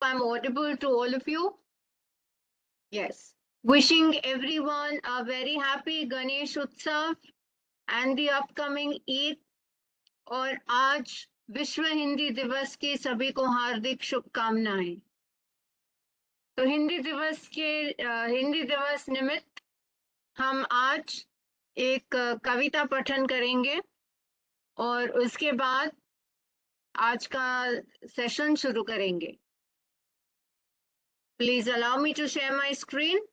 I'm audible to all of you. Yes. Wishing everyone a very happy Ganesh Utsav and the upcoming Eid. और आज विश्व हिंदी दिवस की सभी को हार्दिक शुभकामनाएं। तो हिंदी दिवस निमित्त हम आज एक कविता पठन करेंगे और उसके बाद आज का सेशन शुरू करेंगे। Please allow me to share my screen.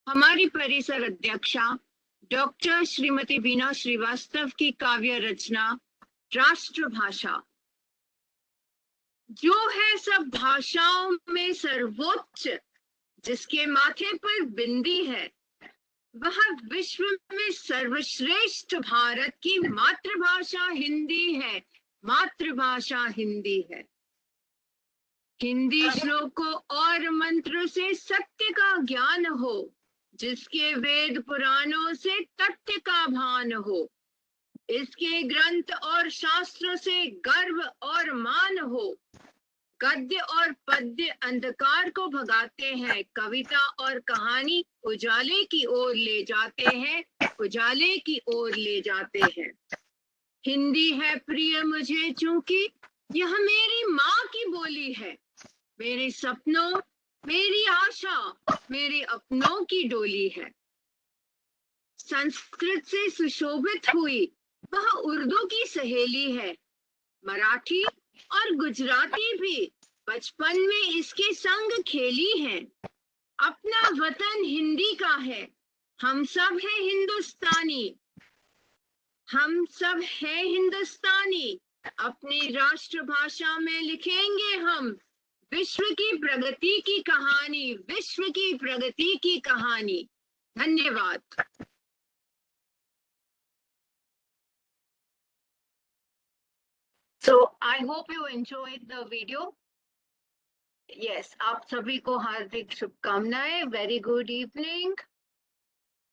हमारी परिसर अध्यक्षा डॉक्टर श्रीमती बीना श्रीवास्तव की काव्य रचना राष्ट्रभाषा। जो है सब भाषाओं में सर्वोच्च, जिसके माथे पर बिंदी है, वह विश्व में सर्वश्रेष्ठ भारत की मातृभाषा हिंदी है। मातृभाषा हिंदी है। हिंदी श्लोकों और मंत्र से सत्य का ज्ञान हो, जिसके वेद पुराणों से तथ्य का भान हो। इसके ग्रंथ और शास्त्रों से गर्व और मान हो। गद्य और पद्य अंधकार को भगाते हैं, कविता और कहानी उजाले की ओर ले जाते हैं, उजाले की ओर ले जाते हैं। हिंदी है प्रिय मुझे चूंकि यह मेरी माँ की बोली है। मेरे सपनों, मेरी आशा, मेरे अपनों की डोली है। संस्कृत से सुशोभित हुई वह उर्दू की सहेली है। मराठी और गुजराती भी बचपन में इसके संग खेली है। अपना वतन हिंदी का है, हम सब है हिंदुस्तानी। हम सब है हिंदुस्तानी। अपनी राष्ट्रभाषा में लिखेंगे हम विश्व की प्रगति की कहानी, विश्व की प्रगति की कहानी। धन्यवाद। So I hope you enjoyed the video. Yes, आप सभी को हार्दिक शुभकामनाएं। Very good evening.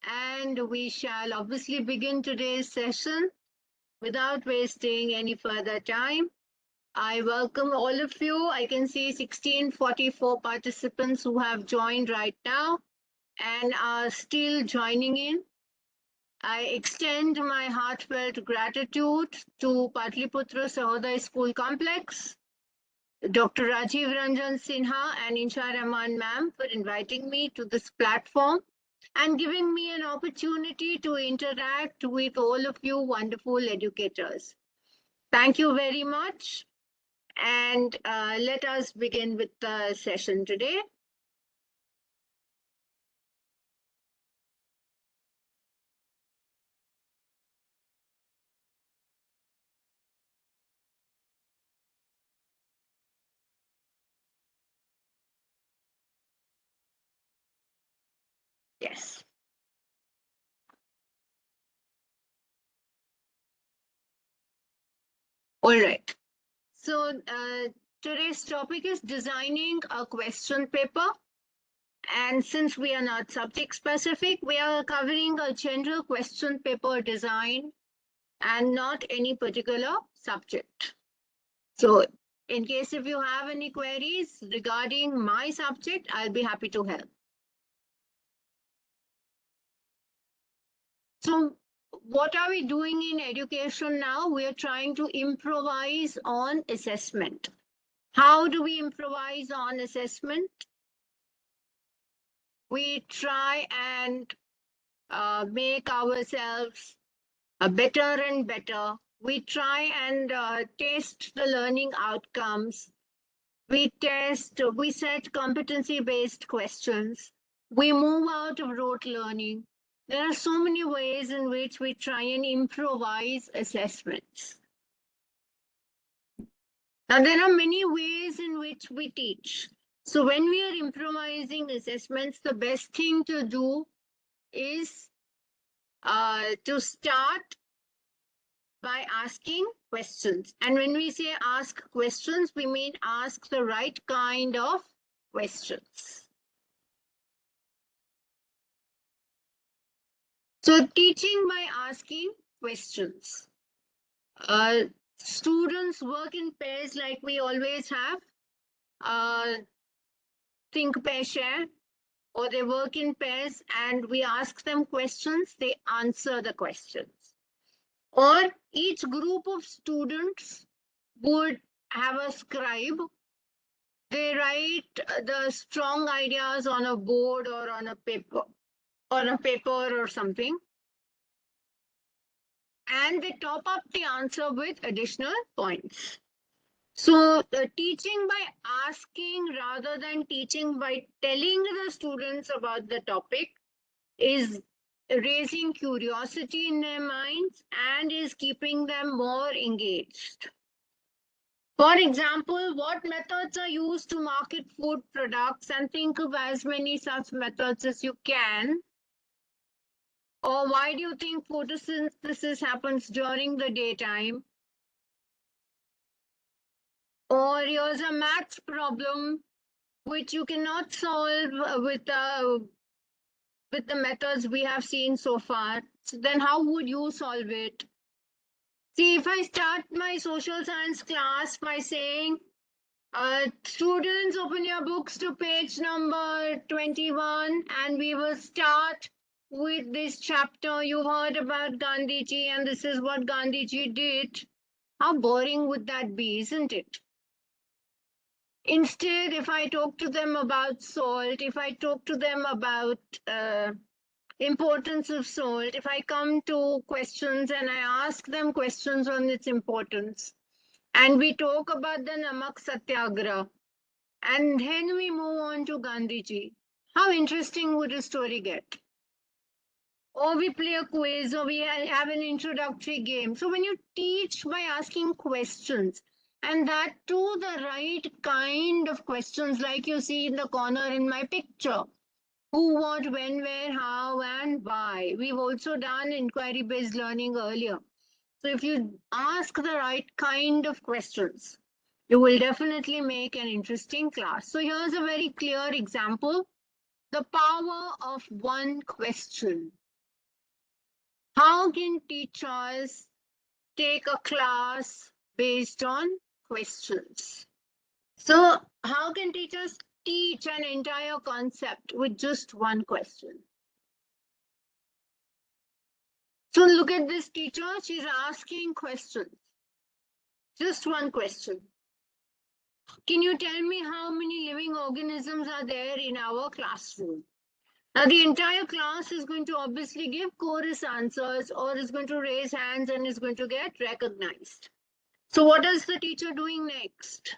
And we shall obviously begin today's session without wasting any further time. I welcome all of you. I can see 1644 participants who have joined right now and are still joining in. I extend my heartfelt gratitude to Patliputra Sahodaya School Complex, Dr. Rajiv Ranjan Sinha and Insha Rahman ma'am for inviting me to this platform and giving me an opportunity to interact with all of you wonderful educators. Thank you very much. And let us begin with the session today. Yes. All right. So today's topic is designing a question paper. And since we are not subject specific, we are covering a general question paper design and not any particular subject. So in case if you have any queries regarding my subject, I'll be happy to help. So what are we doing in education now? We are trying to improvise on assessment. How do we improvise on assessment? We try and make ourselves better and better. We try and test the learning outcomes. We set competency-based questions. We move out of rote learning. There are so many ways in which we try and improvise assessments. Now, there are many ways in which we teach. So when we are improvising assessments, the best thing to do is to start by asking questions. And when we say ask questions, we mean ask the right kind of questions. So teaching by asking questions. Students work in pairs like we always have. Think, pair, share, or they work in pairs and we ask them questions, they answer the questions. Or each group of students would have a scribe. They write the strong ideas on a board or on a paper or something. And they top up the answer with additional points. So teaching by asking rather than teaching by telling the students about the topic is raising curiosity in their minds and is keeping them more engaged. For example, what methods are used to market food products, and think of as many such methods as you can. Or why do you think photosynthesis happens during the daytime? Or here's a maths problem which you cannot solve with the methods we have seen so far. So then how would you solve it? See, if I start my social science class by saying, students, open your books to page number 21, and we will start with this chapter. You heard about Gandhiji, and this is what Gandhiji did. How boring would that be, isn't it? Instead, if I talk to them about salt, if I talk to them about importance of salt, if I come to questions and I ask them questions on its importance, and we talk about the Namak Satyagraha, and then we move on to Gandhiji, how interesting would a story get? Or we play a quiz, or we have an introductory game. So when you teach by asking questions, and that too the right kind of questions, like you see in the corner in my picture. Who, what, when, where, how, and why. We've also done inquiry-based learning earlier. So if you ask the right kind of questions, you will definitely make an interesting class. So here's a very clear example. The power of one question. How can teachers take a class based on questions? So how can teachers teach an entire concept with just one question? So look at this teacher, she's asking questions. Just one question. Can you tell me how many living organisms are there in our classroom? Now the entire class is going to obviously give chorus answers or is going to raise hands and is going to get recognized. So what is the teacher doing next?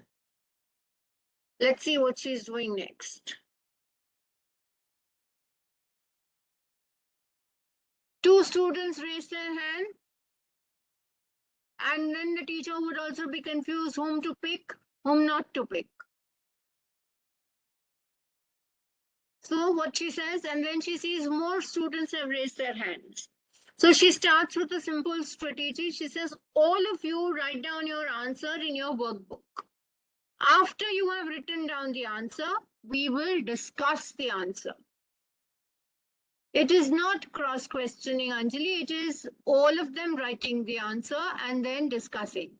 Let's see what she's doing next. Two students raise their hand. And then the teacher would also be confused whom to pick, whom not to pick. So what she says, and then she sees more students have raised their hands. So she starts with a simple strategy. She says, all of you write down your answer in your workbook. After you have written down the answer, we will discuss the answer. It is not cross-questioning, Anjali. It is all of them writing the answer and then discussing.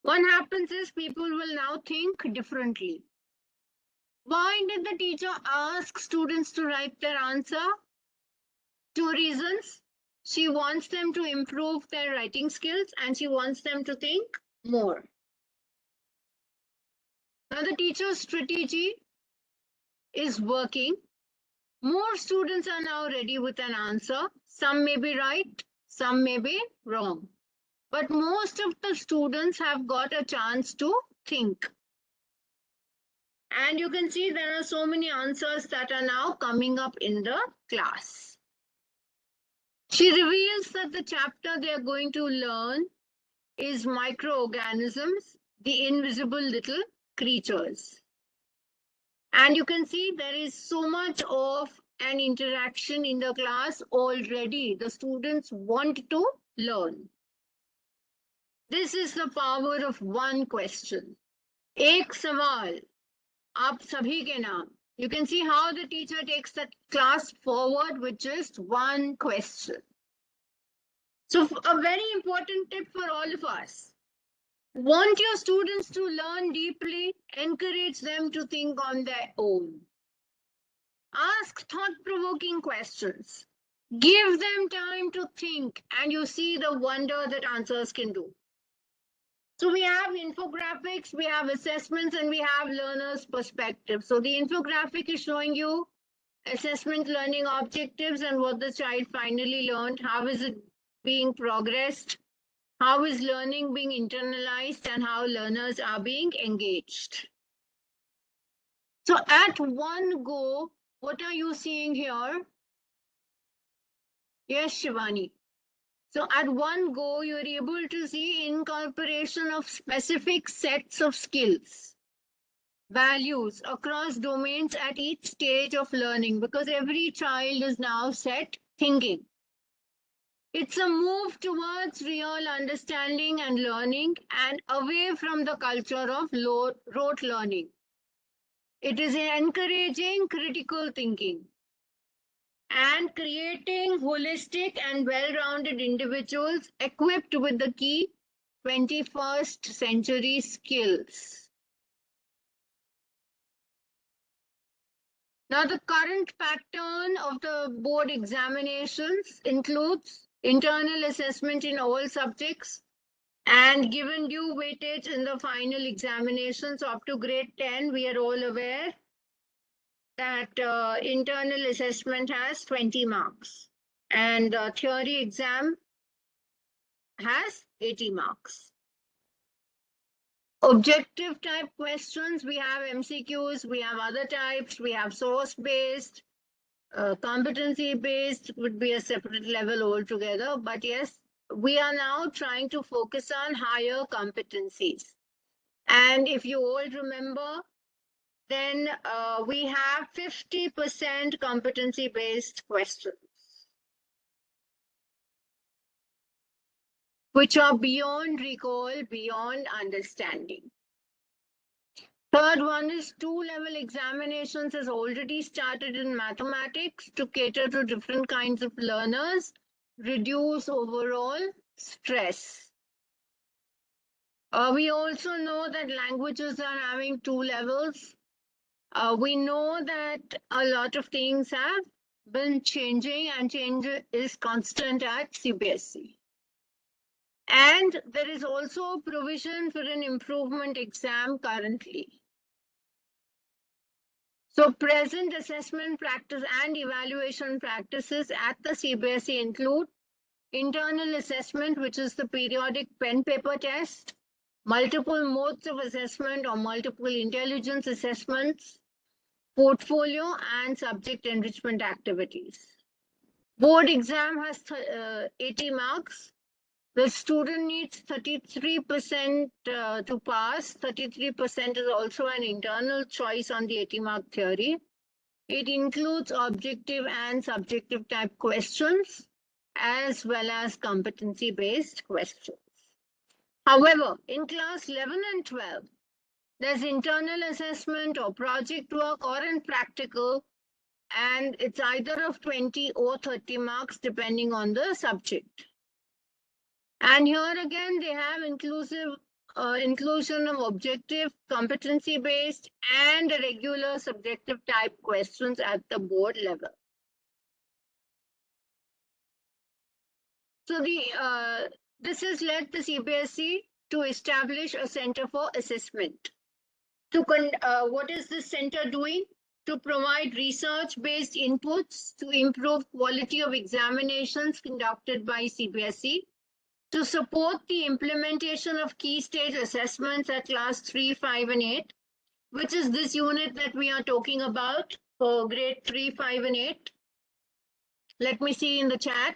What happens is people will now think differently. Why did the teacher ask students to write their answer? Two reasons. She wants them to improve their writing skills and she wants them to think more. Now the teacher's strategy is working. More students are now ready with an answer. Some may be right, some may be wrong. But most of the students have got a chance to think. And you can see there are so many answers that are now coming up in the class. She reveals that the chapter they are going to learn is microorganisms, the invisible little creatures. And you can see there is so much of and interaction in the class already. The students want to learn. This is the power of one question. एक सवाल, आप सभी के नाम. You can see how the teacher takes the class forward with just one question. So a very important tip for all of us. Want your students to learn deeply, encourage them to think on their own. Ask thought-provoking questions. Give them time to think, and you see the wonder that answers can do. So we have infographics, we have assessments, and we have learners' perspective. So the infographic is showing you assessment learning objectives and what the child finally learned. How is it being progressed? How is learning being internalized, and how learners are being engaged? So at one go, what are you seeing here? Yes, Shivani. So at one go, you're able to see incorporation of specific sets of skills, values across domains at each stage of learning, because every child is now set thinking. It's a move towards real understanding and learning and away from the culture of rote learning. It is encouraging critical thinking and creating holistic and well-rounded individuals equipped with the key 21st century skills. Now, the current pattern of the board examinations includes internal assessment in all subjects and given due weightage in the final examinations up to grade 10. We are all aware that internal assessment has 20 marks and theory exam has 80 marks. Objective type questions, we have MCQs, we have other types, we have source based, competency based would be a separate level altogether. But yes, we are now trying to focus on higher competencies. And if you all remember, then we have 50% competency based questions, which are beyond recall, beyond understanding. Third one is two-level examinations has already started in mathematics to cater to different kinds of learners, reduce overall stress. We also know that languages are having two levels. We know that a lot of things have been changing and change is constant at CBSE. And there is also provision for an improvement exam currently. So present assessment practice and evaluation practices at the CBSE include internal assessment, which is the periodic pen paper test, multiple modes of assessment or multiple intelligence assessments, portfolio and subject enrichment activities. Board exam has 80 marks. The student needs 33% to pass. 33% is also an internal choice on the 80-mark theory. It includes objective and subjective type questions, as well as competency-based questions. However, in class 11 and 12, there's internal assessment or project work or in practical, and it's either of 20 or 30 marks depending on the subject. And here again, they have inclusion of objective, competency-based, and regular subjective type questions at the board level. So this has led the CBSE to establish a center for assessment. What is this center doing? To provide research-based inputs to improve quality of examinations conducted by CBSE, to support the implementation of key stage assessments at class 3, 5, and 8, which is this unit that we are talking about for grade 3, 5, and 8. Let me see in the chat.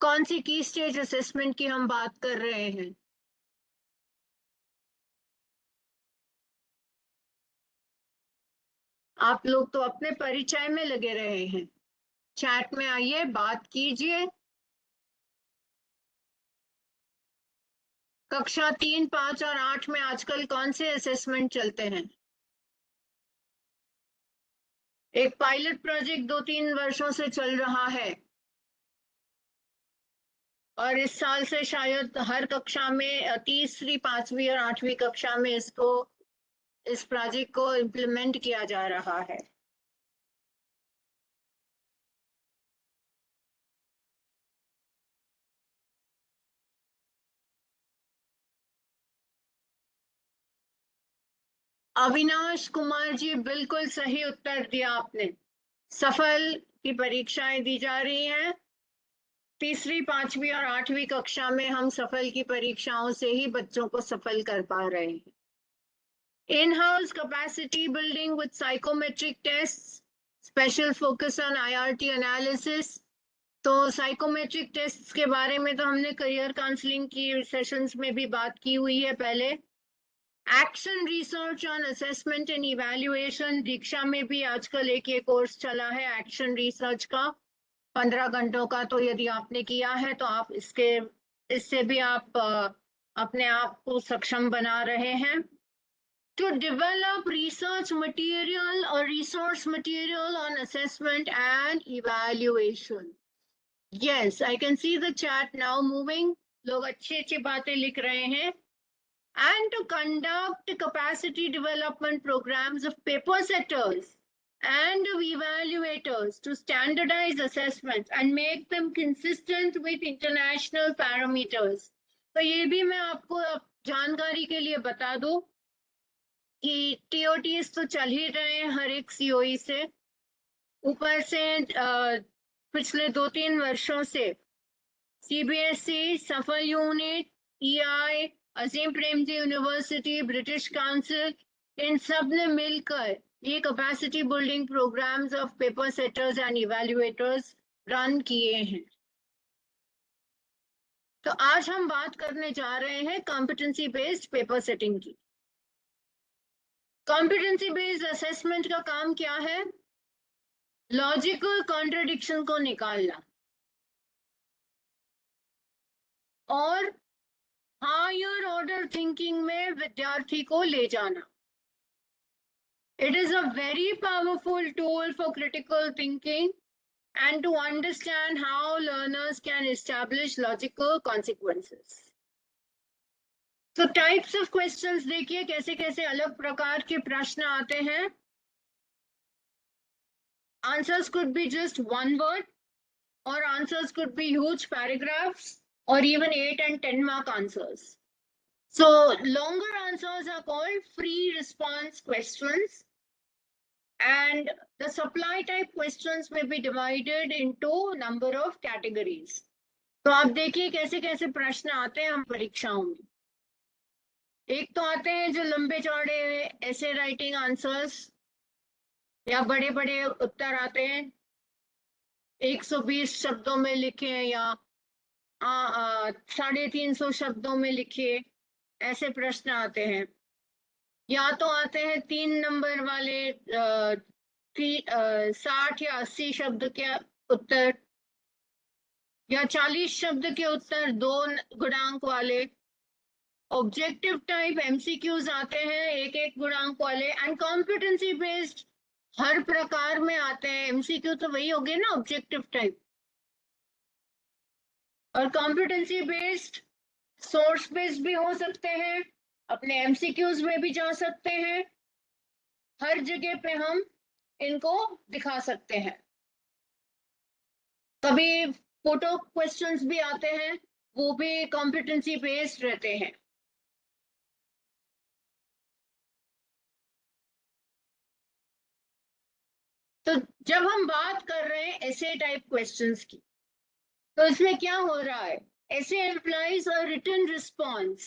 कौन सी की stage assessment की हम बात कर रहे हैं? आप लोग तो अपने परिचय में लगे रहे हैं। चैट में आइए, बात कीजिए। कक्षा 3, 5 और 8 में आजकल कौन से असेसमेंट चलते हैं? एक पायलट प्रोजेक्ट 2-3 वर्षों से चल रहा है और इस साल से शायद हर कक्षा में तीसरी, 5वीं और 8वीं कक्षा में इस प्रोजेक्ट को इम्प्लीमेंट किया जा रहा है। अविनाश कुमार जी, बिल्कुल सही उत्तर दिया आपने। सफल की परीक्षाएं दी जा रही हैं। तीसरी, 5वीं और 8वीं कक्षा में हम सफल की परीक्षाओं से ही बच्चों को सफल कर पा रहे हैं। In-house capacity building with psychometric tests, special focus on IRT analysis। तो साइकोमेट्रिक टेस्ट्स के बारे में तो हमने करियर काउंसलिंग की सेशंस में भी बात की हुई है पहले। Action research on assessment and evaluation, Diksha में भी आजकल एक ये कोर्स चला है एक्शन रिसर्च का, 15 घंटों का। तो यदि आपने किया है तो आप इससे भी आप अपने आप को सक्षम बना रहे हैं। To develop research material or resource material on assessment and evaluation. Yes, I can see the chat now moving. लोग अच्छी अच्छी बातें लिख रहे हैं। And to conduct capacity development programs of paper setters and of evaluators to standardize assessments and make them consistent with international parameters. तो ये भी मैं आपको जानकारी के लिए बता दूं कि टीओटीज तो चल ही रहे हैं हर एक सीओई से। ऊपर से पिछले 2-3 वर्षों से CBSE, SAFAL unit, EI, Azim Premji university, British council, इन सब ने मिलकर ये capacity building programmes of paper setters and evaluators run किए हैं। तो आज हम बात करने जा रहे हैं कॉम्पिटेंसी बेस्ड पेपर सेटिंग की। कॉम्पिटेंसी बेस्ड असेसमेंट का काम क्या है? लॉजिकल कॉन्ट्रडिक्शन को निकालना और हायर ऑर्डर थिंकिंग में विद्यार्थी को ले जाना। It is a very powerful tool for critical thinking and to understand how learners can establish logical consequences. तो टाइप्स ऑफ क्वेश्चंस देखिए कैसे कैसे अलग प्रकार के प्रश्न आते हैं। Answers could be just one word or answers could be huge paragraphs or even 8 and 10 mark answers. So longer answers are called free response questions, and the supply type questions may be divided into number of categories. तो आप देखिए कैसे कैसे प्रश्न आते हैं हम परीक्षाओं में। एक तो आते हैं जो लंबे चौड़े ऐसे राइटिंग आंसर्स या बड़े बड़े उत्तर आते हैं, 120 शब्दों में लिखे या 350 शब्दों में लिखे, ऐसे प्रश्न आते हैं। या तो आते हैं 3 नंबर वाले 60 या 80 शब्द के उत्तर, या 40 शब्द के उत्तर 2 गुणांक वाले। ऑब्जेक्टिव टाइप एमसीक्यूज आते हैं 1-1 गुणांक वाले, एंड कॉम्पिटेंसी बेस्ड हर प्रकार में आते हैं। एमसीक्यू तो वही हो गए ना, ऑब्जेक्टिव टाइप। और कॉम्पिटेंसी बेस्ड सोर्स बेस्ड भी हो सकते हैं, अपने एमसीक्यूज में भी जा सकते हैं, हर जगह पे हम इनको दिखा सकते हैं। कभी फोटो क्वेश्चंस भी आते हैं, वो भी कॉम्पिटेंसी बेस्ड रहते हैं। तो जब हम बात कर रहे हैं ऐसे टाइप क्वेश्चंस की, तो इसमें क्या हो रहा है? ऐसे implies a written response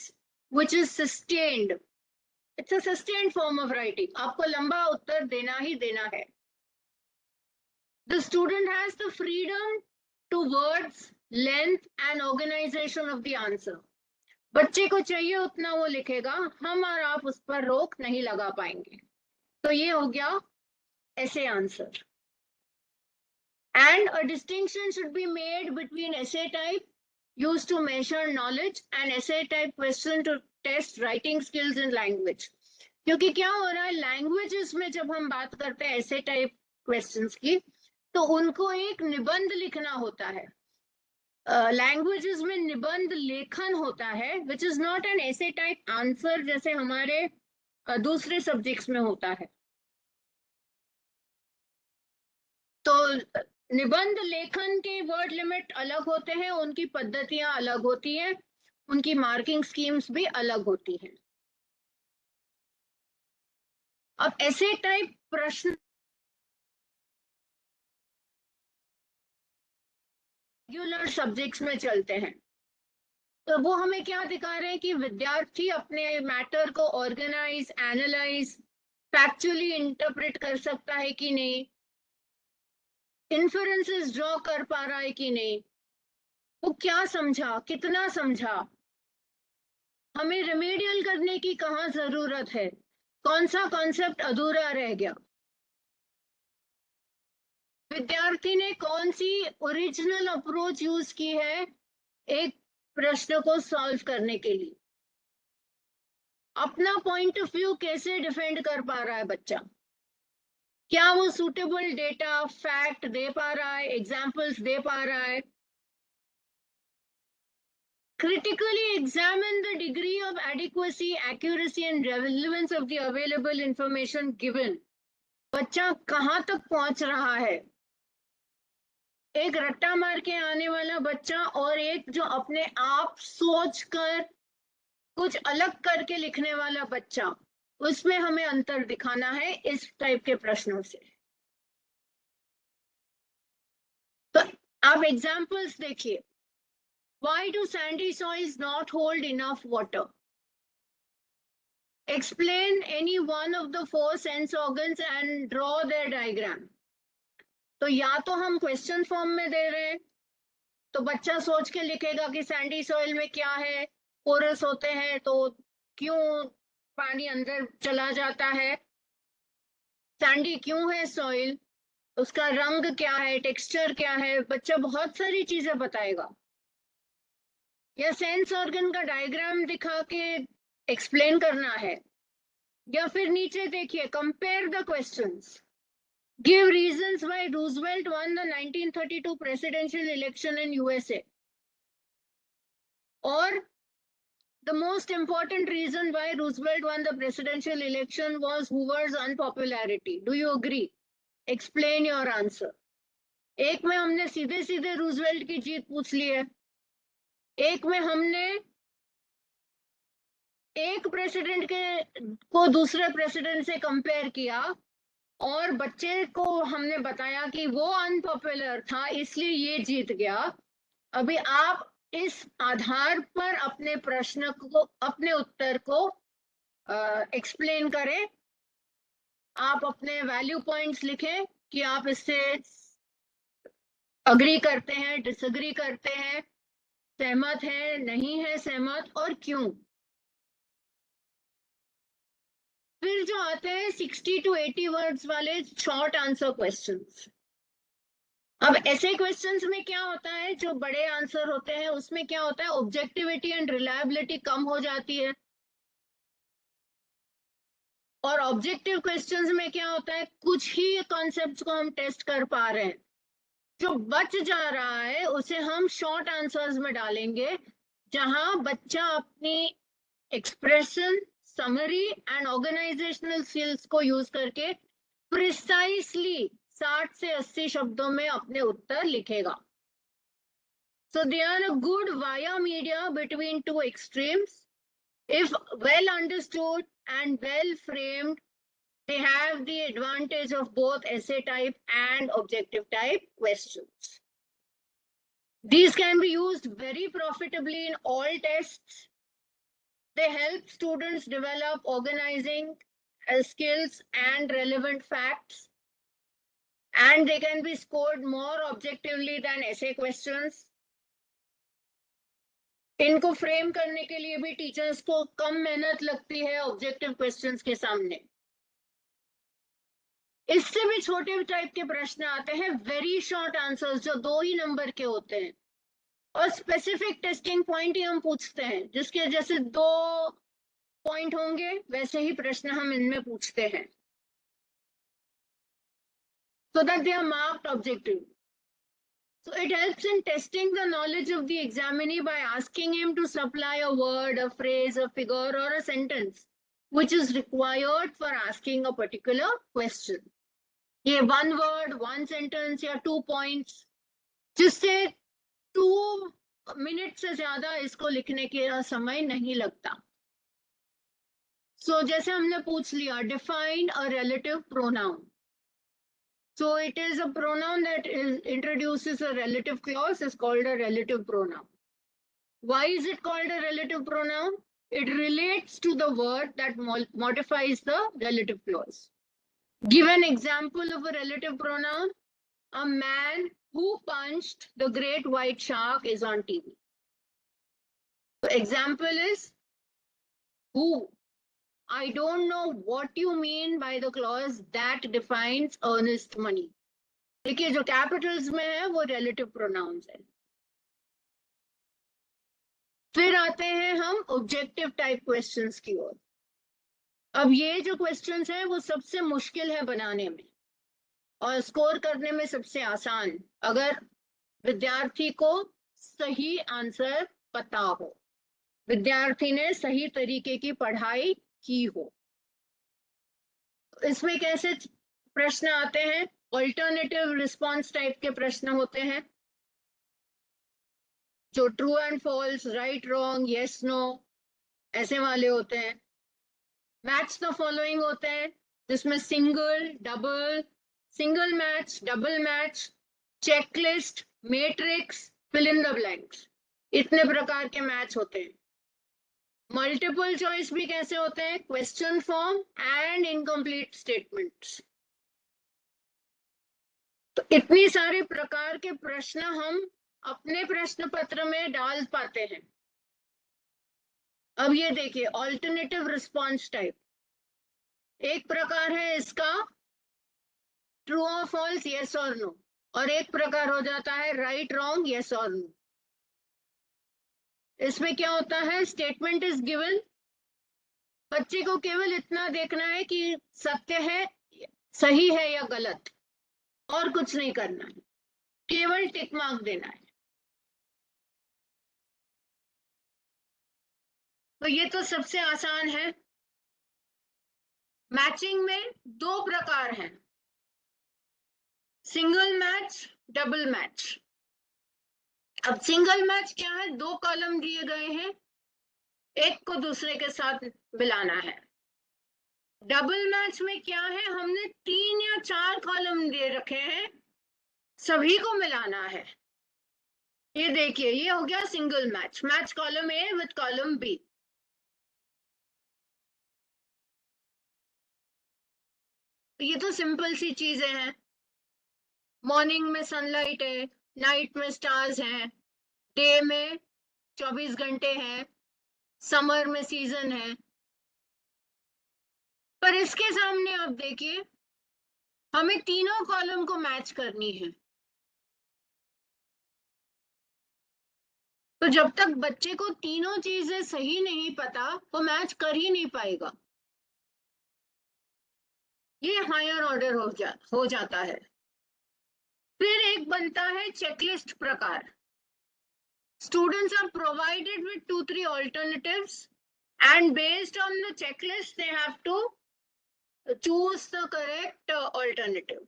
which is sustained. It's a sustained form of writing. आपको लंबा उत्तर देना ही देना है। The student has the freedom to words length and organisation of the answer. बच्चे को चाहिए उतना वो लिखेगा, हम और आप उस पर रोक नहीं लगा पाएंगे। तो ये हो गया ऐसे answer. And a distinction should be made between essay type used to measure knowledge and essay type question to test writing skills in language. क्योंकि क्या हो रहा है, लैंग्वेजेस में जब हम बात करते हैं ऐसे टाइप क्वेश्चंस की, तो उनको एक निबंध लिखना होता है। लैंग्वेजेस में निबंध लेखन होता है, विच इज नॉट एन ऐसे टाइप आंसर जैसे हमारे दूसरे सब्जेक्ट्स में होता है। तो निबंध लेखन के वर्ड लिमिट अलग होते हैं, उनकी पद्धतियां अलग होती हैं, उनकी मार्किंग स्कीम्स भी अलग होती हैं। अब ऐसे टाइप प्रश्न रेगुलर सब्जेक्ट्स में चलते हैं, तो वो हमें क्या दिखा रहे हैं कि विद्यार्थी अपने मैटर को ऑर्गेनाइज, एनालाइज, फैक्चुअली इंटरप्रेट कर सकता है कि नहीं, इन्फरेंसेस ड्रॉ कर पा रहा है कि नहीं, वो क्या समझा, कितना समझा, हमें रिमेडियल करने की कहाँ जरूरत है, कौन सा कॉन्सेप्ट अधूरा रह गया, विद्यार्थी ने कौन सी ओरिजिनल अप्रोच यूज की है एक प्रश्न को सॉल्व करने के लिए, अपना पॉइंट ऑफ व्यू कैसे डिफेंड कर पा रहा है बच्चा, क्या वो सूटेबल डेटा फैक्ट दे पा रहा है, एग्जाम्पल्स दे पा रहा है। Critically examine the degree of adequacy, accuracy and relevance of the available information given. बच्चा कहाँ तक पहुंच रहा है, एक रट्टा मार के आने वाला बच्चा और एक जो अपने आप सोच कर कुछ अलग करके लिखने वाला बच्चा, उसमें हमें अंतर दिखाना है इस टाइप के प्रश्नों से। तो आप एग्जाम्पल्स देखिए। Why do sandy soils not hold enough water? Explain any one of the 4 sense organs and draw their diagram. तो या तो हम क्वेश्चन फॉर्म में दे रहे हैं, तो बच्चा सोच के लिखेगा कि सैंडी सॉइल में क्या है, पोरस होते हैं तो क्यों पानी अंदर चला जाता है, सैंडी क्यों है सॉइल, उसका रंग क्या है, टेक्सचर क्या है, बच्चा बहुत सारी चीजें बताएगा। या सेंस ऑर्गन का डायग्राम दिखा के एक्सप्लेन करना है। या फिर नीचे देखिए, compare the questions, give reasons why Roosevelt one the 1932 presidential election in USA, और the most important reason why Roosevelt won the presidential election was Hoover's unpopularity. Do you agree? Explain your answer. एक में हमने सीधे सीधे Roosevelt की जीत पूछ ली है, एक में हमने एक प्रेसिडेंट के को दूसरे प्रेसिडेंट से कंपेयर किया और बच्चे को हमने बताया कि वो अनपॉपुलर था इसलिए ये जीत गया। अभी आप इस आधार पर अपने प्रश्न को, अपने उत्तर को एक्सप्लेन करें। आप अपने वैल्यू पॉइंट्स लिखें कि आप इससे अग्री करते हैं, डिसएग्री करते हैं, सहमत है, नहीं है सहमत, और क्यों। फिर जो आते हैं 60 to 80 वर्ड्स वाले शॉर्ट आंसर क्वेश्चंस। अब ऐसे क्वेश्चंस में क्या होता है, जो बड़े आंसर होते हैं उसमें क्या होता है, ऑब्जेक्टिविटी एंड रिलायबिलिटी कम हो जाती है, और ऑब्जेक्टिव क्वेश्चंस में क्या होता है, कुछ ही कॉन्सेप्ट्स को हम टेस्ट कर पा रहे हैं, जो बच जा रहा है उसे हम शॉर्ट आंसर्स में डालेंगे, जहां बच्चा अपनी expression, summary and organisational skills को यूज करके प्रिसाइसली 60 से 80 शब्दों में अपने उत्तर लिखेगा। So they are a good via media between two extremes. If well understood and well framed, they have the advantage of both essay type and objective type questions. These can be used very profitably in all tests. They help students develop organizing skills and relevant facts, and they can be scored more objectively than essay questions. इनको frame करने के लिए भी teachers को कम मेहनत लगती है objective questions के सामने। इससे भी छोटे टाइप के प्रश्न आते हैं, वेरी शॉर्ट आंसर्स जो 2 ही नंबर के होते हैं, और स्पेसिफिक टेस्टिंग पॉइंट ही हम पूछते हैं, जिसके जैसे 2 पॉइंट होंगे वैसे ही प्रश्न हम इनमें पूछते हैं, so that they are marked objective. So it helps in testing the knowledge of the examinee by asking him to supply a word, a phrase, a figure, or a sentence which is required for asking a particular question. ये 1 word, 1 sentence या 2 points, जिससे 2 minute से ज्यादा इसको लिखने का समय नहीं लगता। So जैसे हमने पूछ लिया, define a relative pronoun. So it is a pronoun that introduces a relative clause, is called a relative pronoun. Why is it called a relative pronoun? It relates to the word that modifies the relative clause. Give an example of a relative pronoun. A man who punched the great white shark is on TV. The example is who. I don't know what you mean by the clause that defines earnest money. देखिए जो Capitals में है वो relative pronouns है। फिर आते हैं हम ऑब्जेक्टिव टाइप क्वेश्चंस की ओर। अब ये जो क्वेश्चंस हैं वो सबसे मुश्किल है बनाने में और स्कोर करने में सबसे आसान, अगर विद्यार्थी को सही आंसर पता हो, विद्यार्थी ने सही तरीके की पढ़ाई की हो। इसमें कैसे प्रश्न आते हैं? ऑल्टरनेटिव रिस्पॉन्स टाइप के प्रश्न होते हैं, जो true and false, right wrong, yes no ऐसे वाले होते हैं। मैच द फॉलोइंग होते हैं, जिसमें single, double, single match, double match, checklist, matrix, fill in the blanks, इतने प्रकार के मैच होते हैं। मल्टीपल चॉइस भी कैसे होते हैं? Question form and incomplete statements. तो इतनी सारे प्रकार के प्रश्न हम अपने प्रश्न पत्र में डाल पाते हैं। अब ये देखिए, ऑल्टरनेटिव रिस्पॉन्स टाइप, एक प्रकार है इसका ट्रू और फॉल्स, यस और नो, और एक प्रकार हो जाता है राइट रॉन्ग, यस और नो। इसमें क्या होता है? स्टेटमेंट इज गिवन, बच्चे को केवल इतना देखना है कि सत्य है, सही है या गलत, और कुछ नहीं करना है, केवल टिक मार्क देना है। तो ये तो सबसे आसान है। मैचिंग में 2 प्रकार हैं, सिंगल मैच, डबल मैच। अब सिंगल मैच क्या है? 2 कॉलम दिए गए हैं, एक को दूसरे के साथ मिलाना है। डबल मैच में क्या है? हमने 3 या 4 कॉलम दे रखे हैं, सभी को मिलाना है। ये देखिए, ये हो गया single match, match column A with column B. ये तो सिंपल सी चीजें हैं। मॉर्निंग में सनलाइट है, नाइट में स्टार्स हैं, डे में 24 घंटे हैं, समर में सीजन है। पर इसके सामने आप देखिए, हमें तीनों कॉलम को मैच करनी है। तो जब तक बच्चे को तीनों चीजें सही नहीं पता, वो मैच कर ही नहीं पाएगा। ये हायर ऑर्डर हो जाता है। फिर एक बनता है चेकलिस्ट प्रकार। Students are provided with 2-3 alternatives, and based on the checklist they have to choose the correct alternative.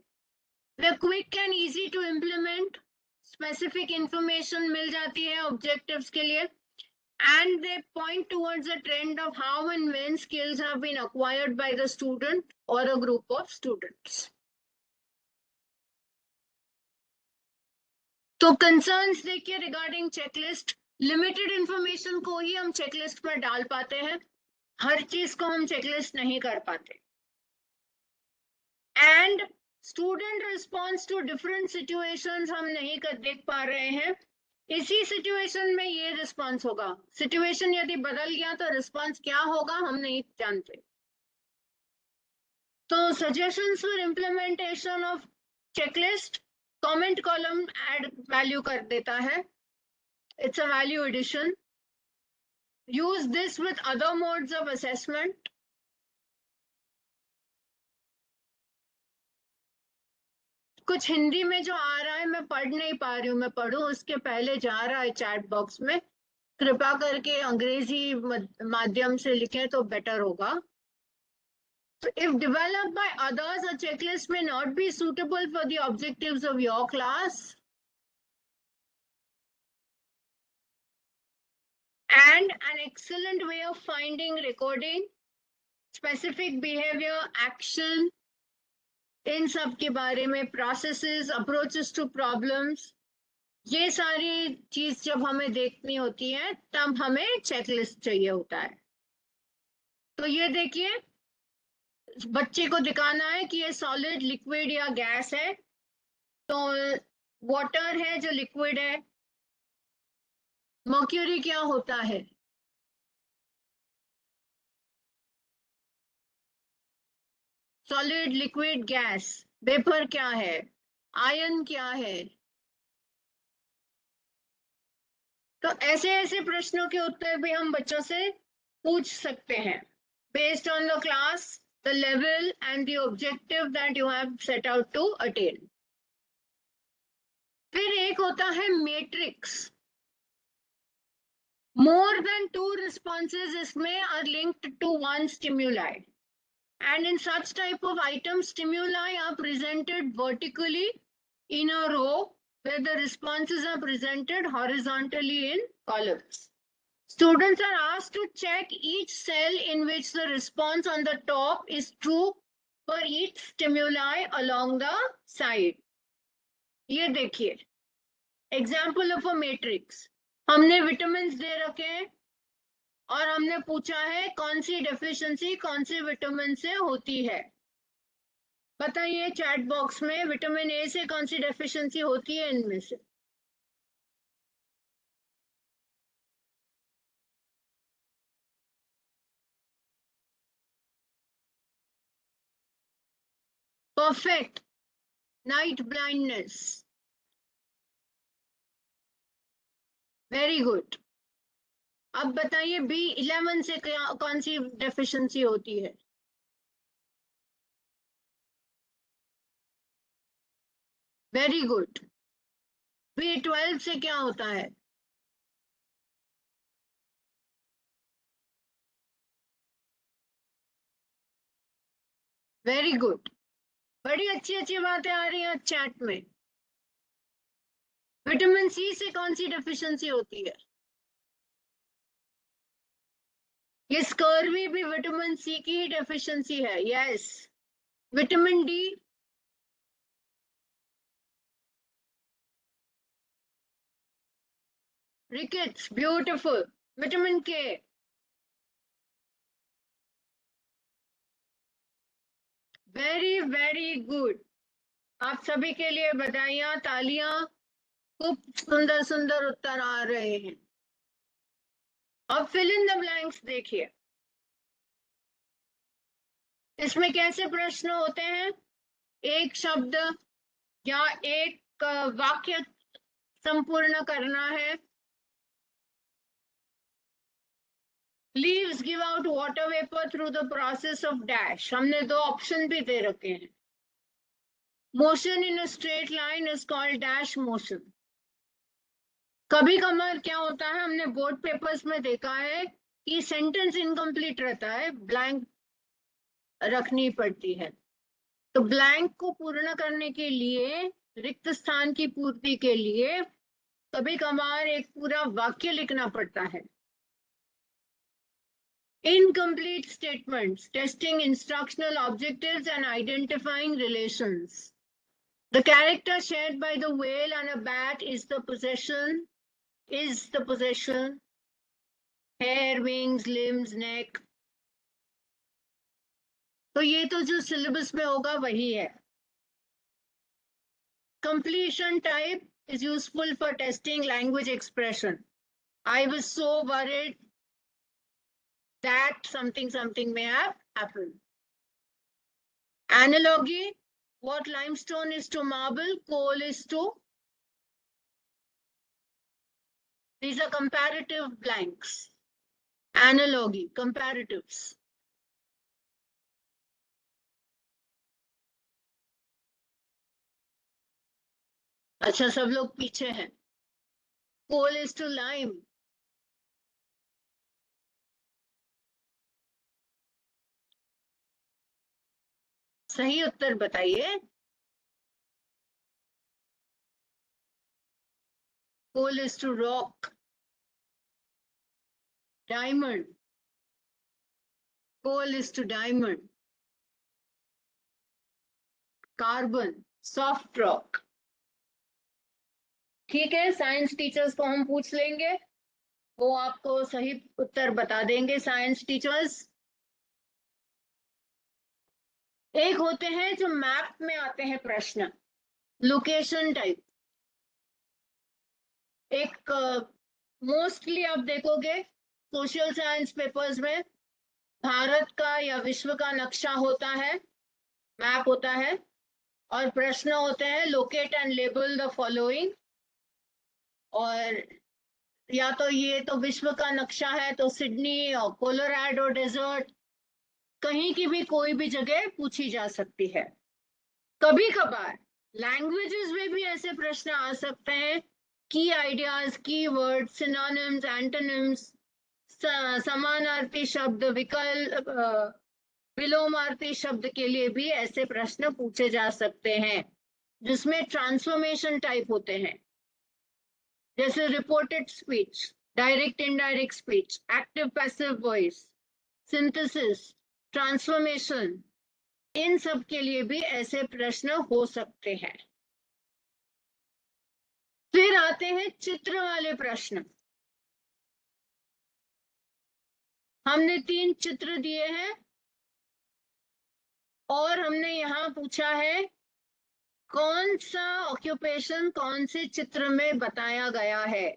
They're quick and easy to implement, specific information मिल जाती है objectives के लिए, and they point towards a trend of how and when skills have been acquired by the student or a group of students. तो concerns देखिए regarding checklist, limited information को ही हम checklist पर डाल पाते हैं, हर चीज को हम चेकलिस्ट नहीं कर पाते। And student response to different situations हम नहीं कर देख पा रहे हैं, इसी सिचुएशन में ये रिस्पॉन्स होगा। सिचुएशन यदि बदल गया तो रिस्पॉन्स क्या होगा हम नहीं जानते। तो suggestions for implementation of checklist, comment column add value कर देता है, it's a value addition. Use this with other modes of assessment. कुछ हिंदी में जो आ रहा है मैं पढ़ नहीं पा रही हूँ, मैं पढ़ूं उसके पहले जा रहा है चैट बॉक्स में, कृपा करके अंग्रेजी माध्यम से लिखें तो बेटर होगा। So if developed by others, a checklist may not be suitable for the objectives of your class. And an excellent way of finding recording, specific behavior, action, इन सब के बारे में, processes, approaches to problems, ये सारी चीज जब हमें देखनी होती है तब हमें चेकलिस्ट चाहिए होता है। तो ये देखिए, बच्चे को दिखाना है कि ये सॉलिड, लिक्विड या गैस है। तो वाटर है जो लिक्विड है, मर्क्यूरी क्या होता है, सॉलिड, लिक्विड, गैस, वेपर क्या है, आयन क्या है। तो ऐसे ऐसे प्रश्नों के उत्तर भी हम बच्चों से पूछ सकते हैं based on the class, the level and the objective that you have set out to attain. फिर एक होता है मैट्रिक्स। more than 2 responses इसमें are linked to one stimuli, and in such type of item, stimuli are presented vertically in a row where the responses are presented horizontally in columns. Students are asked to check each cell in which the response on the top is true for each stimuli along the side. ये देखिए, example of a matrix. हमने vitamins दे रखे हैं और हमने पूछा है कौन सी डेफिशिएंसी कौन से विटामिन से होती है। बताइए चैट बॉक्स में विटामिन ए से कौन सी डेफिशिएंसी होती है इनमें से। Perfect, night blindness, very good. अब बताइए B11 से कौन सी डेफिशिएंसी होती है। Very good. B12 से क्या होता है। वेरी गुड, बड़ी अच्छी अच्छी बातें आ रही हैं चैट में। विटामिन सी से कौन सी डेफिशिएंसी होती है। ये स्कर्वी भी विटामिन सी की ही डेफिशिएंसी है। Yes. Vitamin D, rickets, beautiful. Vitamin के, वेरी वेरी गुड। आप सभी के लिए बधाइयां, तालियां, खूब सुंदर सुंदर उत्तर आ रहे हैं। अब फिल इन द ब्लैंक्स देखिए, इसमें कैसे प्रश्न होते हैं। एक शब्द या एक वाक्य संपूर्ण करना है। Leaves give out water vapour through the process of dash, हमने दो ऑप्शन भी दे रखे हैं। Motion in a straight line is called dash motion. कभी कभार क्या होता है, हमने बोर्ड पेपर्स में देखा है कि सेंटेंस इनकम्प्लीट रहता है, ब्लैंक रखनी पड़ती है। तो ब्लैंक को पूर्ण करने के लिए, रिक्त स्थान की पूर्ति के लिए कभी कभार एक पूरा वाक्य लिखना पड़ता है। Incomplete statements, testing instructional objectives and identifying relations. The character shared by the whale and a bat is the possession, hair, wings, limbs, neck. तो ये तो जो सिलेबस में होगा वही है। Completion type, is useful for testing language expression. I was so worried that something may have happened. Analogy, what limestone is to marble, coal is to. These are comparative blanks. Analogy, comparatives. अच्छा, सब लोग पीछे हैं. Coal is to lime. सही उत्तर बताइए. Coal is to rock. Diamond. Coal is to diamond. Carbon. Soft rock. ठीक है, science teachers को हम पूछ लेंगे, वो आपको सही उत्तर बता देंगे. साइंस टीचर्स एक होते हैं जो मैप में आते हैं प्रश्न, लोकेशन टाइप. एक मोस्टली आप देखोगे सोशल साइंस पेपर्स में भारत का या विश्व का नक्शा होता है, मैप होता है, और प्रश्न होते हैं locate and label the following. और या तो ये तो विश्व का नक्शा है तो सिडनी और कोलोराडो डेजर्ट, कहीं की भी कोई भी जगह पूछी जा सकती है. कभी कभार लैंग्वेजेस में भी ऐसे प्रश्न आ सकते हैं. की आइडियाज, की वर्ड, सिनोनिम्स, एंटोनिम्स, समानार्थी शब्द, विकल्प, विलोमार्थी शब्द के लिए भी ऐसे प्रश्न पूछे जा सकते हैं जिसमें ट्रांसफॉर्मेशन टाइप होते हैं, जैसे reported speech, direct indirect speech, active passive voice, synthesis, transformation. इन सब के लिए भी ऐसे प्रश्न हो सकते हैं. फिर आते हैं चित्र वाले प्रश्न. हमने 3 चित्र दिए हैं और हमने यहाँ पूछा है कौन सा ऑक्यूपेशन कौन से चित्र में बताया गया है.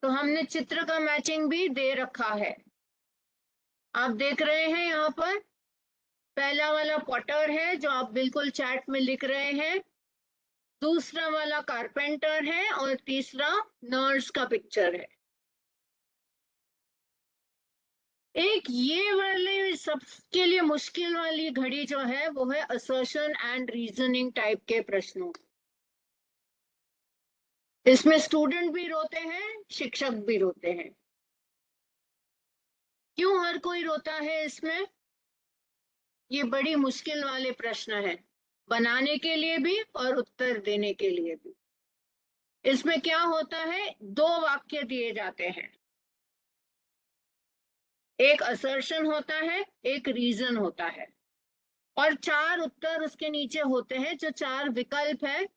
तो हमने चित्र का मैचिंग भी दे रखा है. आप देख रहे हैं यहाँ पर पहला वाला पॉटर है जो आप बिल्कुल चैट में लिख रहे हैं, दूसरा वाला कारपेंटर है और तीसरा नर्स का पिक्चर है. एक ये वाले सबके लिए मुश्किल वाली घड़ी जो है वो है असर्शन एंड रीजनिंग टाइप के प्रश्नों. इसमें स्टूडेंट भी रोते हैं, शिक्षक भी रोते हैं. क्यों हर कोई रोता है इसमें? ये बड़ी मुश्किल वाले प्रश्न है, बनाने के लिए भी और उत्तर देने के लिए भी. इसमें क्या होता है, 2 वाक्य दिए जाते हैं, एक असर्शन होता है, एक रीजन होता है, और 4 उत्तर उसके नीचे होते हैं जो 4 विकल्प है.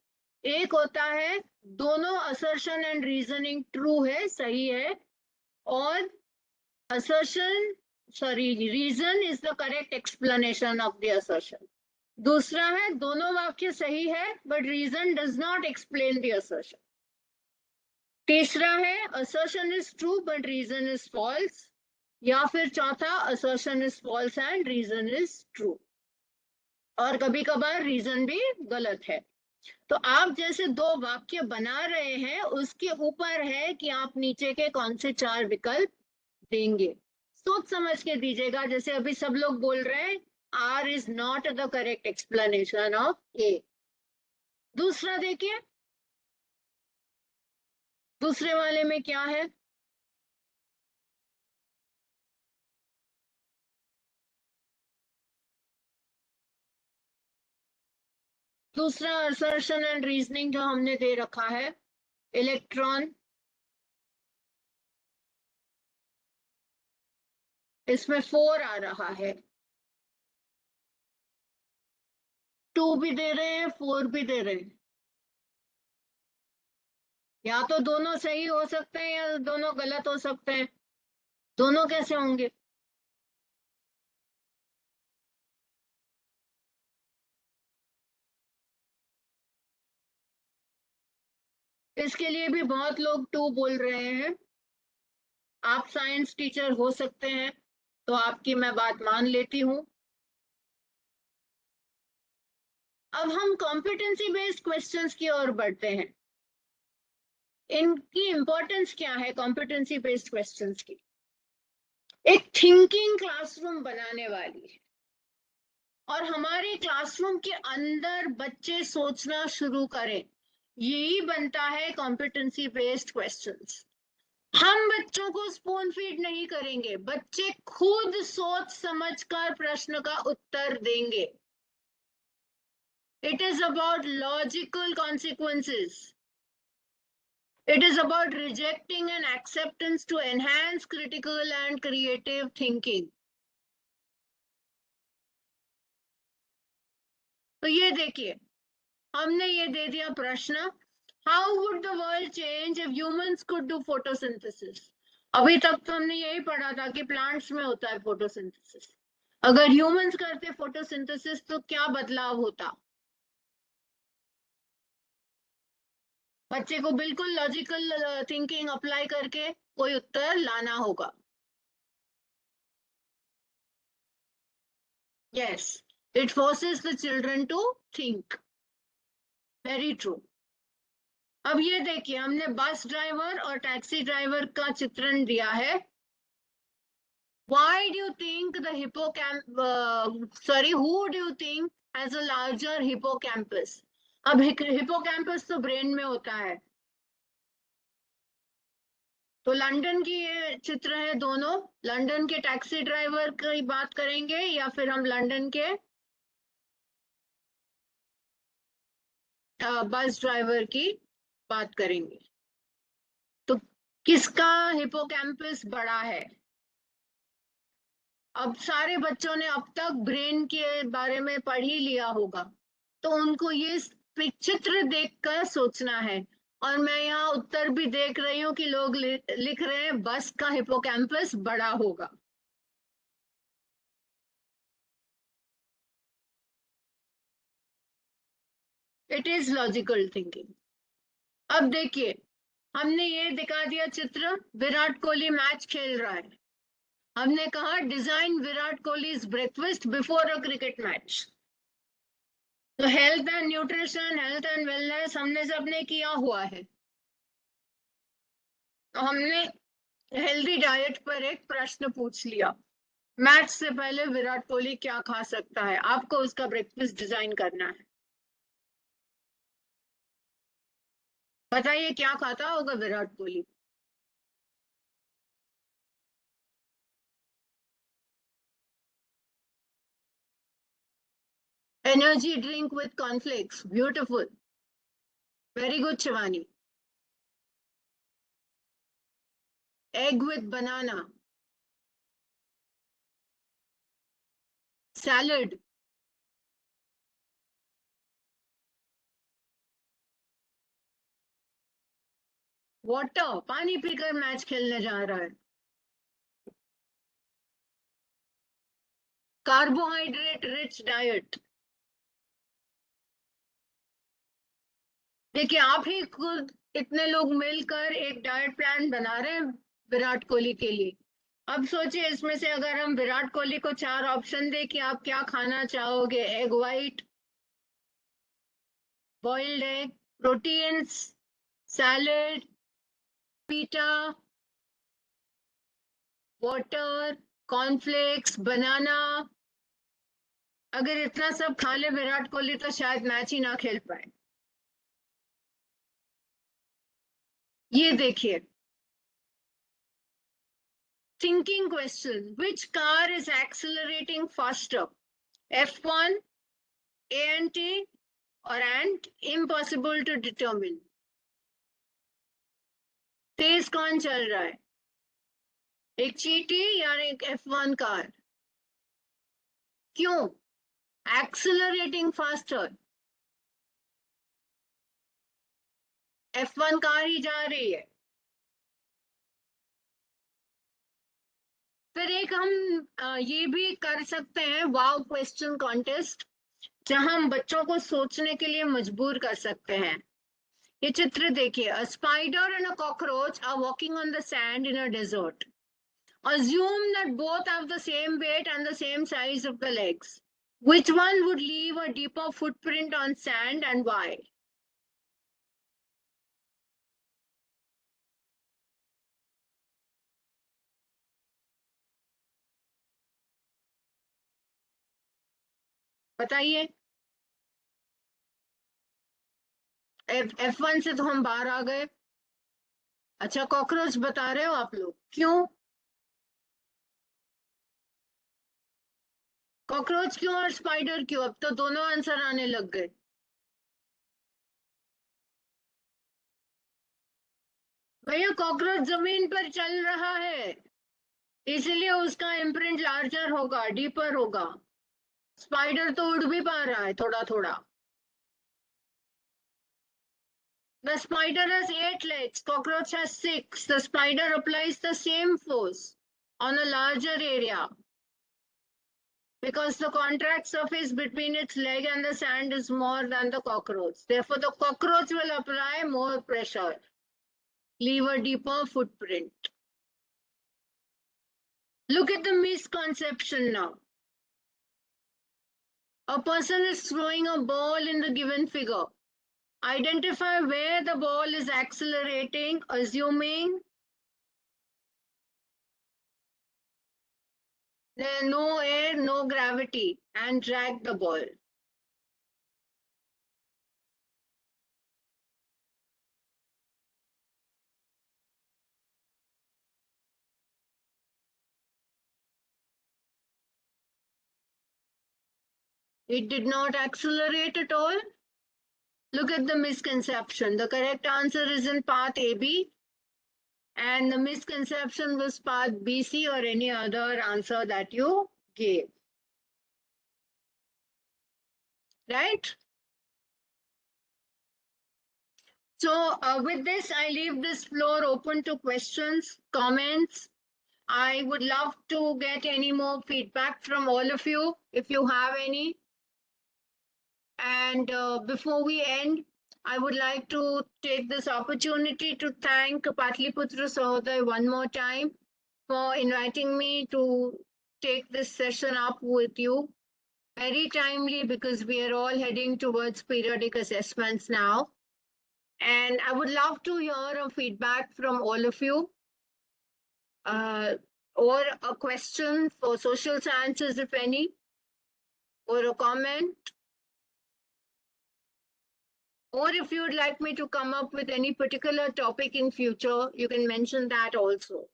एक होता है दोनों असर्शन एंड रीजनिंग ट्रू है, सही है, और assertion, reason is the correct explanation of the assertion. दूसरा है दोनों वाक्य सही है but reason does not explain the assertion. तीसरा है assertion is true but reason is false. या फिर चौथा assertion is false and reason is true. और कभी कभार reason भी गलत है. तो आप जैसे 2 वाक्य बना रहे हैं उसके ऊपर है कि आप नीचे के कौन से 4 विकल्प देंगे. सोच समझ के दीजिएगा. जैसे अभी सब लोग बोल रहे हैं R is not the correct explanation of A. दूसरा देखिए, दूसरे वाले में क्या है, दूसरा assertion and reasoning जो हमने दे रखा है, इलेक्ट्रॉन, इसमें 4 आ रहा है, 2 भी दे रहे हैं, 4 भी दे रहे हैं. या तो दोनों सही हो सकते हैं या दोनों गलत हो सकते हैं. दोनों कैसे होंगे? इसके लिए भी बहुत लोग 2 बोल रहे हैं। आप साइंस टीचर हो सकते हैं, तो आपकी मैं बात मान लेती हूँ। अब हम कॉम्पिटेंसी बेस्ड क्वेश्चंस की ओर बढ़ते हैं। इनकी इंपॉर्टेंस क्या है कॉम्पिटेंसी बेस्ड क्वेश्चंस की? एक थिंकिंग क्लासरूम बनाने वाली है, और हमारे क्लासरूम के अंदर बच्चे सोचना शुरू करें, यही बनता है कॉम्पिटेंसी बेस्ड क्वेश्चंस। हम बच्चों को स्पून फीड नहीं करेंगे, बच्चे खुद सोच समझकर प्रश्न का उत्तर देंगे। It is about logical consequences. It is about rejecting and acceptance to enhance critical and creative thinking. तो ये देखिए, हमने ये दे दिया प्रश्न, How would the world change if humans could do photosynthesis? अभी तक तो हमने यही पढ़ा था कि प्लांट्स में होता है फोटोसिंथेसिस। अगर ह्यूमंस करते फोटोसिंथेसिस तो क्या बदलाव होता? बच्चे को बिल्कुल लॉजिकल थिंकिंग अप्लाई करके कोई उत्तर लाना होगा। Yes, it forces the children to think. Very true. अब ये देखिए, हमने बस ड्राइवर और टैक्सी ड्राइवर का चित्रण दिया है। Why do you think the who do you think has a larger hippocampus? अब हिपोकैम्पस तो ब्रेन में होता है। तो लंदन की ये चित्र है दोनों। लंदन के टैक्सी ड्राइवर की बात करेंगे या फिर हम लंदन के बस ड्राइवर की बात करेंगे? तो किसका हिपोकैम्पस बड़ा है? अब सारे बच्चों ने अब तक ब्रेन के बारे में पढ़ ही लिया होगा, तो उनको ये चित्र देखकर सोचना है। और मैं यहाँ उत्तर भी देख रही हूँ कि लोग लिख रहे हैं बस का हिपोकैम्पस बड़ा होगा। It is logical thinking. अब देखिए, हमने ये दिखा दिया चित्र, विराट कोहली मैच खेल रहा है। हमने कहा design Virat Kohli's breakfast before a cricket match. तो health and nutrition, health and wellness हमने सबने किया हुआ है। तो हमने हेल्दी डाइट पर एक प्रश्न पूछ लिया, मैच से पहले विराट कोहली क्या खा सकता है, आपको उसका ब्रेकफास्ट डिजाइन करना है। बताइए क्या खाता होगा Virat Kohli? Energy drink with cornflakes, beautiful, very good Shivani. Egg with banana, salad, water, पानी पीकर मैच खेलने जा रहा है। Carbohydrate rich diet. देखिए, आप ही खुद इतने लोग मिलकर एक डाइट प्लान बना रहे हैं विराट कोहली के लिए। अब सोचिए, इसमें से अगर हम विराट कोहली को 4 ऑप्शन दे कि आप क्या खाना चाहोगे, egg white, boiled egg, proteins, salad, पीटा, वाटर, कॉर्नफ्लेक्स, बनाना, अगर इतना सब खा ले विराट कोहली तो शायद मैच ही ना खेल पाए। ये देखिए, thinking question, which car is accelerating faster, F1, A&T or and impossible to determine? तेज कौन चल रहा है, एक चीटी या एक F1 कार? क्यों एक्सेलरेटिंग फास्टर? F1 कार ही जा रही है। फिर एक हम ये भी कर सकते हैं वाव क्वेश्चन कॉन्टेस्ट, जहां हम बच्चों को सोचने के लिए मजबूर कर सकते हैं। ये चित्र देखिए. A spider and a cockroach are walking on the sand in a desert. Assume that both have the same weight and the same size of the legs. Which one would leave a deeper footprint on sand and why? बताइए. F1 से तो हम बाहर आ गए. अच्छा, cockroach बता रहे हो आप लोग, क्यों? कॉकरोच क्यों और स्पाइडर क्यों? अब तो दोनों आंसर आने लग गए. भैया, कॉकरोच जमीन पर चल रहा है, इसलिए उसका इम्प्रिंट लार्जर होगा, डीपर होगा. स्पाइडर तो उड़ भी पा रहा है थोड़ा थोड़ा. The spider has 8 legs, cockroach has 6. The spider applies the same force on a larger area because the contact surface between its leg and the sand is more than the cockroach. Therefore, the cockroach will apply more pressure, leave a deeper footprint. Look at the misconception now. A person is throwing a ball in the given figure. Identify where the ball is accelerating, assuming there no air, no gravity, and drag the ball. It did not accelerate at all. Look at the misconception. The correct answer is in path AB, and the misconception was path BC or any other answer that you gave. Right? So with this, I leave this floor open to questions, comments. I would love to get any more feedback from all of you, if you have any. And before we end, I would like to take this opportunity to thank Patliputra Sahoday one more time for inviting me to take this session up with you. Very timely because we are all heading towards periodic assessments now. And I would love to hear a feedback from all of you, or a question for social sciences, if any, or a comment. Or if you would like me to come up with any particular topic in future, you can mention that also.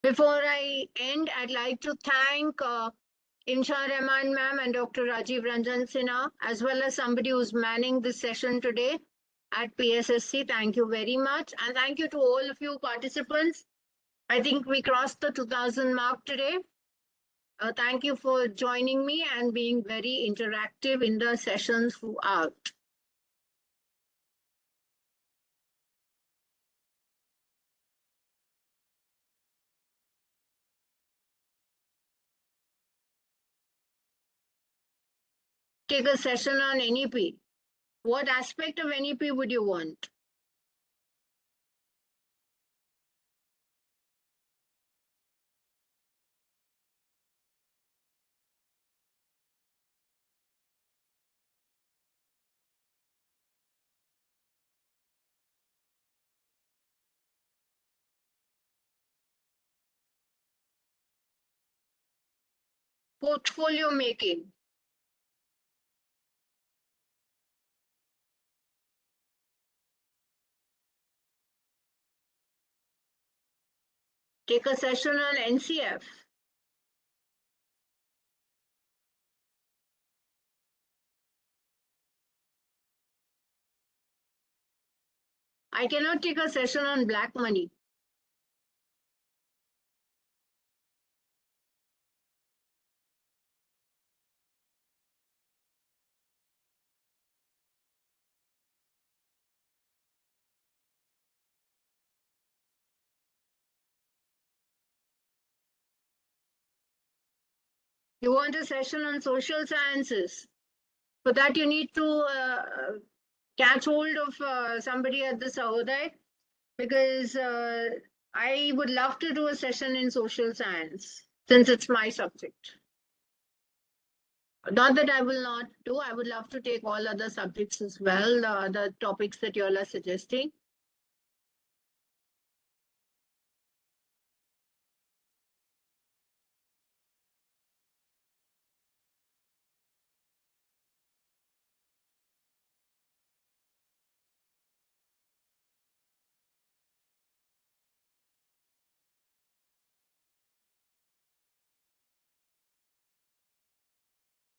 Before I end, I'd like to thank Insha Rahman ma'am and Dr. Rajiv Ranjan Sinha, as well as somebody who's manning this session today at PSSC. Thank you very much. And thank you to all of you participants. I think we crossed the 2000 mark today. Thank you for joining me and being very interactive in the sessions throughout. Take a session on NEP. What aspect of NEP would you want? Portfolio making. Take a session on NCF. I cannot take a session on black money. You want a session on social sciences. For that, you need to catch hold of somebody at the Sahodai, because I would love to do a session in social science since it's my subject. Not that I will not do, I would love to take all other subjects as well, the topics that you all are suggesting.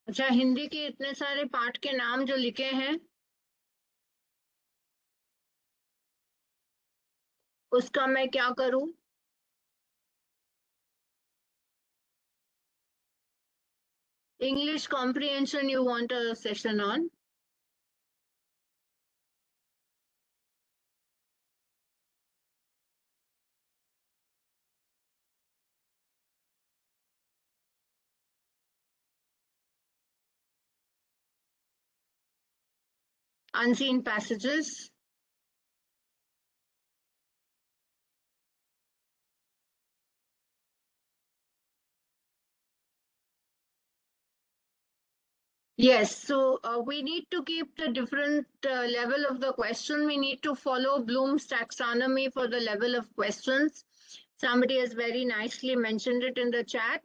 अच्छा, हिंदी के इतने सारे पाठ के नाम जो लिखे हैं, उसका मैं क्या करूं? English comprehension you want a session on? Unseen passages? Yes, so we need to keep the different level of the question. We need to follow Bloom's taxonomy for the level of questions. Somebody has very nicely mentioned it in the chat.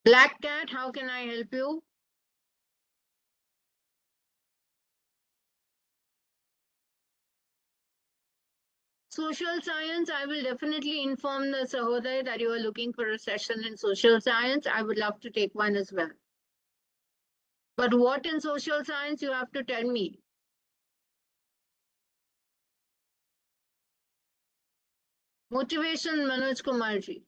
Black Cat, how can I help you? Social science, I will definitely inform the Sahodai that you are looking for a session in social science. I would love to take one as well. But what in social science, you have to tell me. Motivation, Manoj Kumar ji.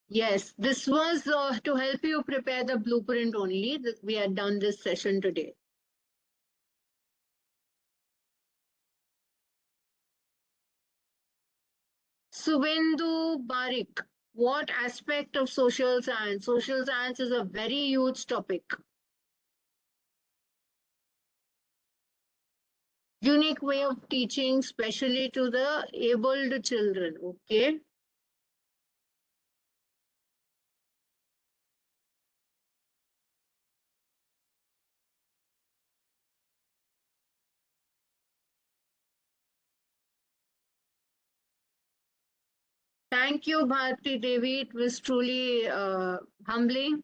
Yes, this was to help you prepare the blueprint only. We had done this session today. Suvendu Barik, what aspect of social science? Social science is a very huge topic. Unique way of teaching, especially to the abled children. Okay. Thank you, Bharti Devi. It was truly humbling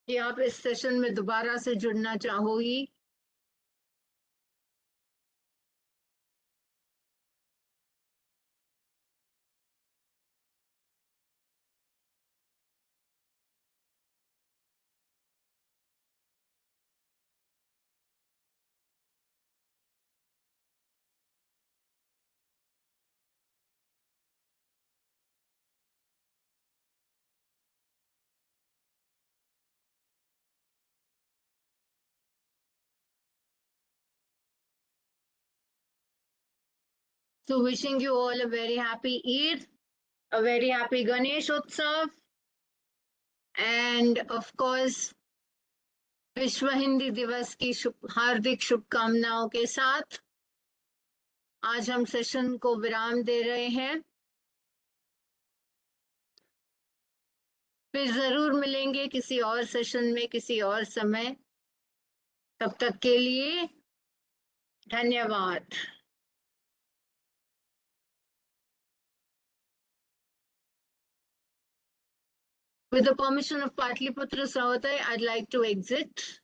कि आप इस session में दोबारा से जुड़ना चाहोगी. So wishing you all a very happy Eid, a very happy Ganesh Utsav, and of course विश्व हिंदी दिवस की हार्दिक शुभकामनाओं के साथ आज हम सेशन को विराम दे रहे हैं. फिर जरूर मिलेंगे किसी और सेशन में किसी और समय. तब तक के लिए धन्यवाद. With the permission of Patliputra Savattai, I'd like to exit.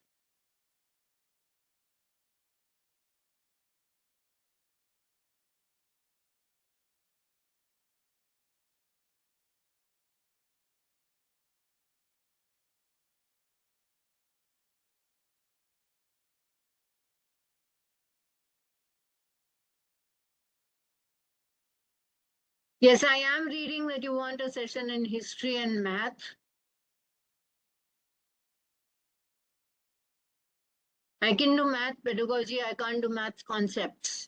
Yes, I am reading that you want a session in history and math. I can do math pedagogy, I can't do math concepts.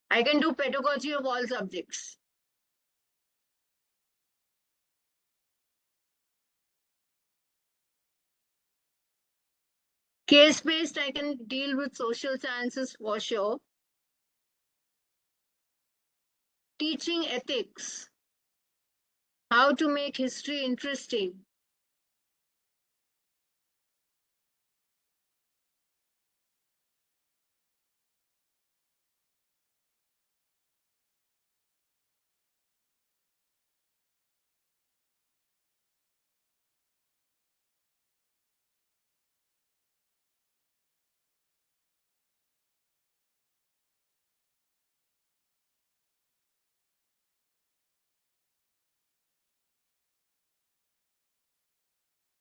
I can do pedagogy of all subjects. Case-based, I can deal with social sciences for sure. Teaching ethics, how to make history interesting.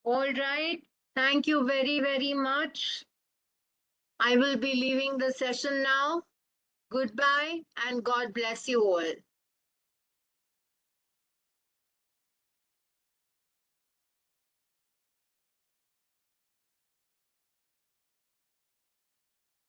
All right. Thank you very, very much. I will be leaving the session now. Goodbye and God bless you all.